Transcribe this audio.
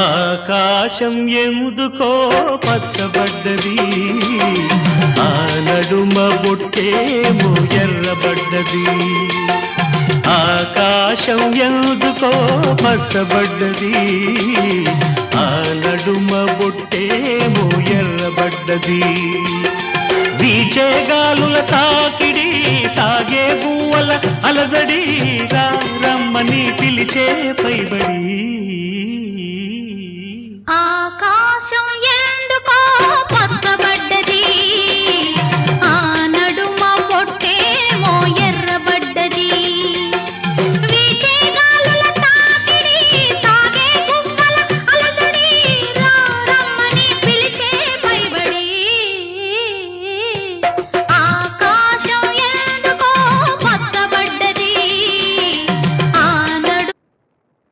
ఆకాశం ఎందుకో పచ్చబడ్డది, ఆ నడుమ బొట్టేమో ఎర్రబడ్డది. ఆకాశం ఎందుకో పచ్చబడ్డది, ఆ నడుమ బొట్టేమో ఎర్రబడ్డది. వీచే గాలుల తాకిడి, సాగే గువ్వల అలజడి, రమ్మని పిలిచే పైబడి. ఆకాశం